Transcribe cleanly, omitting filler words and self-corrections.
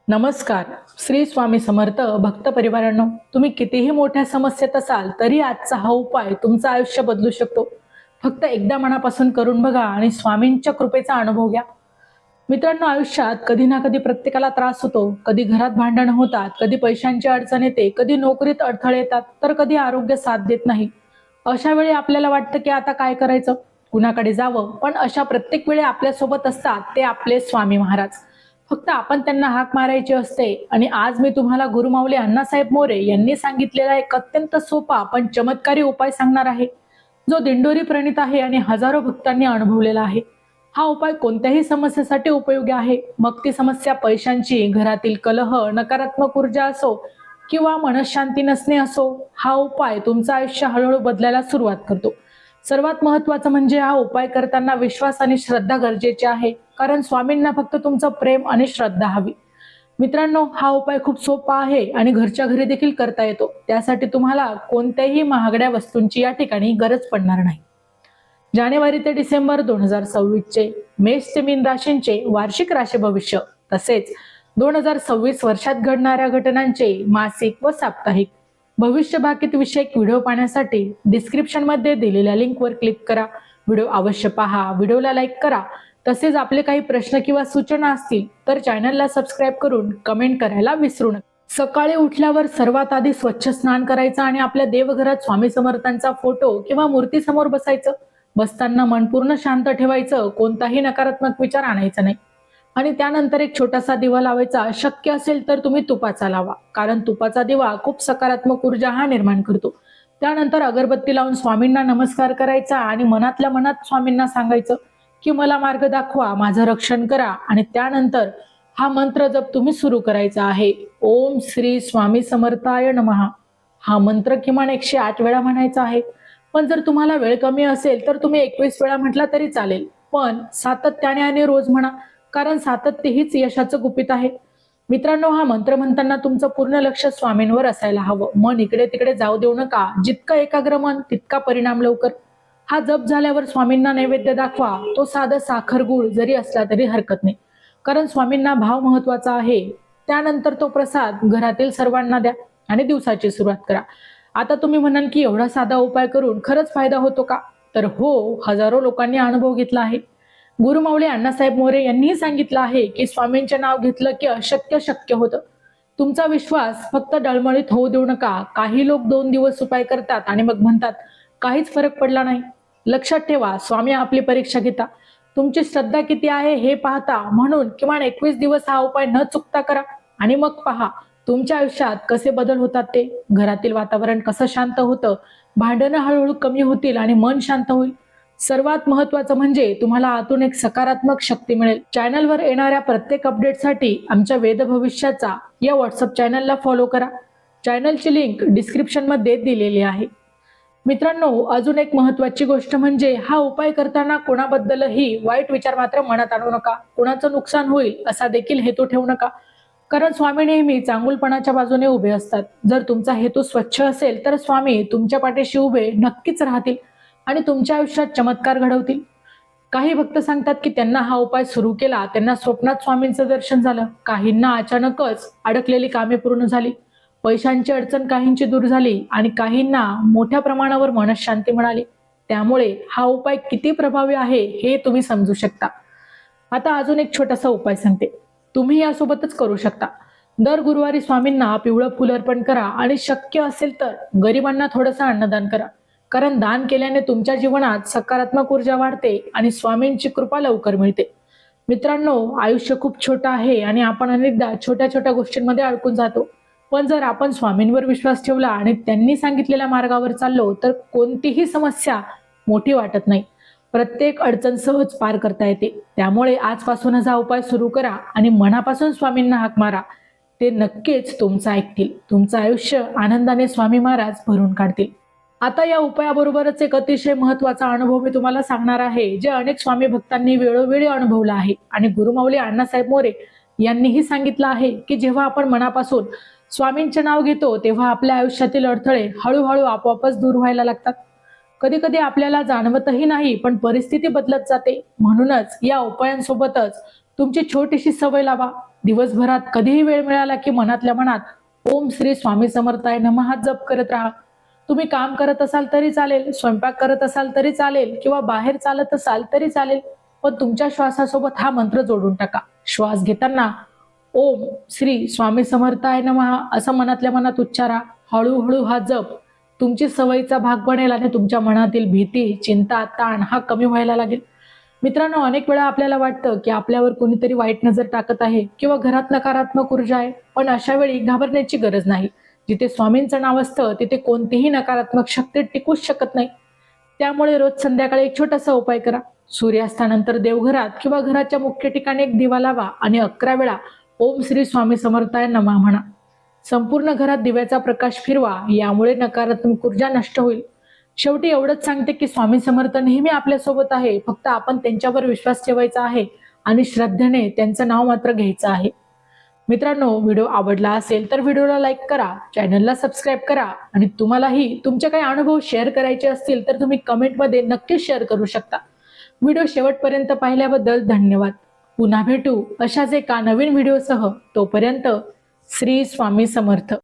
नमस्कार. श्री स्वामी समर्थ भक्त परिवारांनो, तुम्ही कितीही मोठ्या समस्येत असाल तरी आजचा हा उपाय तुमचं आयुष्य बदलू शकतो. फक्त एकदा मनापासून करून बघा आणि स्वामींच्या कृपेचा अनुभव घ्या. मित्रांनो, आयुष्यात कधी ना कधी प्रत्येकाला त्रास होतो. कधी घरात भांडण होतात, कधी पैशांची अडचण येते, कधी नोकरीत अडथळे येतात, तर कधी आरोग्य साथ देत नाही. अशा वेळी आपल्याला वाटतं की आता काय करायचं, कुणाकडे जावं. पण अशा प्रत्येक वेळी आपल्यासोबत असतात ते आपले स्वामी महाराज. फक्त आपण त्यांना हाक मारायची असते. आणि आज मी तुम्हाला गुरुमाऊली अण्णासाहेब मोरे यांनी सांगितलेला एक अत्यंत सोपा पण चमत्कारी उपाय सांगणार आहे, जो दिंडोरी प्रणीत आहे आणि हजारो भक्तांनी अनुभवलेला आहे. हा उपाय कोणत्याही समस्येसाठी उपयोगी आहे. मग ती समस्या पैशांची, घरातील कलह, नकारात्मक ऊर्जा असो किंवा मनशांती नसणे असो, हा उपाय तुमचं आयुष्य हळूहळू बदलायला सुरुवात करतो. सर्वात महत्वाचं म्हणजे हा उपाय करताना विश्वास आणि श्रद्धा गरजेचे आहे, कारण स्वामींना फक्त तुमचं प्रेम आणि श्रद्धा हवी. मित्रांनो, हा उपाय खूप सोपा आहे आणि घरच्या घरी देखील करता येतो. त्यासाठी तुम्हाला कोणत्याही महागड्या वस्तूंची या ठिकाणी गरज पडणार नाही. जानेवारी ते डिसेंबर 2026 चे मेष ते मीन राशींचे वार्षिक राशी भविष्य, तसेच 2026 वर्षात घडणाऱ्या घटनांचे मासिक व साप्ताहिक भविष्य भाकीत विषयक व्हिडिओ पाहण्यासाठी डिस्क्रिप्शन मध्ये दिलेल्या लिंकवर क्लिक करा. व्हिडिओ अवश्य पहा, व्हिडिओला लाईक करा. तसेच आपले काही प्रश्न किंवा सूचना असतील तर चॅनलला सबस्क्राईब करून कमेंट करायला विसरू नका. सकाळी उठल्यावर सर्वात आधी स्वच्छ स्नान करायचं आणि आपल्या देवघरात स्वामी समर्थांचा फोटो किंवा मूर्ती समोर बसायचं. बसताना मन पूर्ण शांत ठेवायचं, कोणताही नकारात्मक विचार आणायचा नाही. आणि त्यानंतर एक छोटासा दिवा लावायचा. शक्य असेल तर तुम्ही तुपाचा लावा, कारण तुपाचा दिवा खूप सकारात्मक ऊर्जा निर्माण करतो. त्यानंतर अगरबत्ती लावून स्वामींना नमस्कार करायचा आणि मनातल्या मनात स्वामींना सांगायचं की मला मार्ग दाखवा, माझं रक्षण करा. आणि त्यानंतर हा मंत्र जप तुम्ही सुरू करायचा आहे. ओम श्री स्वामी समर्थाय नमः. हा मंत्र किमान 108 वेळा म्हणायचा आहे. पण जर तुम्हाला वेळ कमी असेल तर तुम्ही 21 वेळा म्हटला तरी चालेल. पण सातत्याने आणि रोज म्हणा, कारण सातत्य हीच यशाचं गुपित आहे. मित्रांनो, हा मंत्र म्हणताना तुमचं पूर्ण लक्ष स्वामींवर असायला हवं. मन इकडे तिकडे जाऊ देऊ नका. जितकं एकाग्र मन तितका परिणाम लवकर. हा जप झाल्यावर स्वामींना नैवेद्य दाखवा. तो साधं साखर गुळ जरी असला तरी हरकत नाही, कारण स्वामींना भाव महत्वाचा आहे. त्यानंतर तो प्रसाद घरातील सर्वांना द्या आणि दिवसाची सुरुवात करा. आता तुम्ही म्हणाल की एवढा साधा उपाय करून खरंच फायदा होतो का? तर हो, हजारो लोकांनी अनुभव घेतला आहे. गुरुमाऊली अण्णासाहेब मोरे यांनीही सांगितलं आहे की स्वामींचे नाव घेतलं की अशक्य शक्य होतं. तुमचा विश्वास फक्त डळमळीत होऊ देऊ नका. काही लोक 2 दिवस उपाय करतात आणि मग म्हणतात काहीच फरक पडला नाही. लक्षात ठेवा, स्वामी आपली परीक्षा घेता. तुमची श्रद्धा किती आहे हे पाहता. म्हणून किमान 21 दिवस हा उपाय न चुकता करा आणि मग पहा तुमच्या आयुष्यात कसे बदल होतात ते. घरातील वातावरण कसं शांत होतं, भांडणं हळूहळू कमी होतील आणि मन शांत होईल. सर्वात महत्वाचं म्हणजे तुम्हाला आतून एक सकारात्मक शक्ती मिळेल. चॅनलवर येणाऱ्या प्रत्येक अपडेटसाठी आमच्या वेद भविष्याचा या व्हॉट्सअप चॅनलला फॉलो करा. चॅनलची लिंक डिस्क्रिप्शन मध्ये दिलेली आहे. मित्रांनो, अजून एक महत्वाची गोष्ट म्हणजे हा उपाय करताना कोणाबद्दलही वाईट विचार मात्र मनात आणू नका. कोणाचं नुकसान होईल असा देखील हेतू ठेवू नका, कारण स्वामी नेहमी चांगुलपणाच्या बाजूने उभे असतात. जर तुमचा हेतू स्वच्छ असेल तर स्वामी तुमच्या पाठीशी उभे नक्कीच राहतील आणि तुमच्या आयुष्यात चमत्कार घडवतील. काही भक्त सांगतात की त्यांना हा उपाय सुरू केला, त्यांना स्वप्नात स्वामींचं दर्शन झालं. काहींना अचानकच अडकलेली कामे पूर्ण झाली, पैशांची अडचण काहींची दूर झाली आणि काहींना मोठ्या प्रमाणावर मनशांती मिळाली. त्यामुळे हा उपाय किती प्रभावी आहे हे तुम्ही समजू शकता. आता अजून एक छोटासा उपाय सांगते, तुम्ही यासोबतच करू शकता. दर गुरुवारी स्वामींना पिवळं फुल अर्पण करा आणि शक्य असेल तर गरिबांना थोडंसं अन्नदान करा, कारण दान केल्याने तुमच्या जीवनात सकारात्मक ऊर्जा वाढते आणि स्वामींची कृपा लवकर मिळते. मित्रांनो, आयुष्य खूप छोटं आहे आणि आपण अनेकदा छोट्या छोट्या गोष्टींमध्ये अडकून जातो. पण जर आपण स्वामींवर विश्वास ठेवला आणि त्यांनी सांगितलेल्या मार्गावर चाललो तर कोणतीही समस्या मोठी वाटत नाही. प्रत्येक अडचण सहज पार करता येते. त्यामुळे आजपासूनच हा उपाय सुरू करा आणि मनापासून स्वामींना हाक मारा. ते नक्कीच तुमचं ऐकतील. तुमचं आयुष्य आनंदाने स्वामी महाराज भरून काढतील. आता या उपायाबरोबरच एक अतिशय महत्वाचा अनुभव मी तुम्हाला सांगणार आहे, जे अनेक स्वामी भक्तांनी वेळोवेळी अनुभवला आहे. आणि गुरुमाऊली अण्णासाहेब मोरे यांनीही सांगितलं आहे की जेव्हा आपण मनापासून स्वामींचे नाव घेतो तेव्हा आपल्या आयुष्यातील अडथळे हळूहळू आपोआपच दूर व्हायला लागतात. कधी कधी आपल्याला जाणवतही नाही, पण परिस्थिती बदलत जाते. म्हणूनच या उपायांसोबतच तुमची छोटीशी सवय लावा. दिवसभरात कधीही वेळ मिळाला की मनातल्या मनात ओम श्री स्वामी समर्थाय नमः हा जप करत राहा. तुम्ही काम करत असाल तरी चालेल, स्वयंपाक करत असाल तरी चालेल किंवा बाहेर चालत असाल तरी चालेल, पण तुमच्या श्वासासोबत हा मंत्र जोडून टाका. श्वास घेताना ओम श्री स्वामी समर्थाय नमः असं मनातल्या मनात उच्चारा. हळूहळू हा जप तुमची सवयीचा भाग बनेल आणि तुमच्या मनातील भीती, चिंता, ताण हा कमी व्हायला लागेल. मित्रांनो, अनेक वेळा आपल्याला वाटतं की आपल्यावर कोणीतरी वाईट नजर टाकत आहे किंवा घरात नकारात्मक ऊर्जा आहे, पण अशा वेळी घाबरण्याची गरज नाही. जिथे स्वामींचं नाव असतं तिथे कोणतीही नकारात्मक शक्ती टिकूच शकत नाही. त्यामुळे रोज संध्याकाळी एक छोटासा उपाय करा. सूर्यास्तानंतर देवघरात किंवा घराच्या मुख्य ठिकाणी एक दिवा लावा आणि 11 वेळा ओम श्री स्वामी समर्थाय नमः म्हणा. संपूर्ण घरात दिव्याचा प्रकाश फिरवा, यामुळे नकारात्मक ऊर्जा नष्ट होईल. शेवटी एवढंच सांगते की स्वामी समर्थ नेहमी आपल्या सोबत आहे, फक्त आपण त्यांच्यावर विश्वास ठेवायचा आहे आणि श्रद्धेने त्यांचं नाव मात्र घ्यायचं आहे. मित्रांनो, व्हिडिओ आवडला असेल तर व्हिडिओला लाईक करा, चॅनलला सबस्क्राईब करा आणि तुम्हालाही तुमचे काही अनुभव शेअर करायचे असतील तर तुम्ही कमेंटमध्ये नक्की शेअर करू शकता. व्हिडिओ शेवटपर्यंत पाहिल्याबद्दल धन्यवाद. पुन्हा भेटू अशाच एका नवीन व्हिडिओसह. तोपर्यंत श्री स्वामी समर्थ.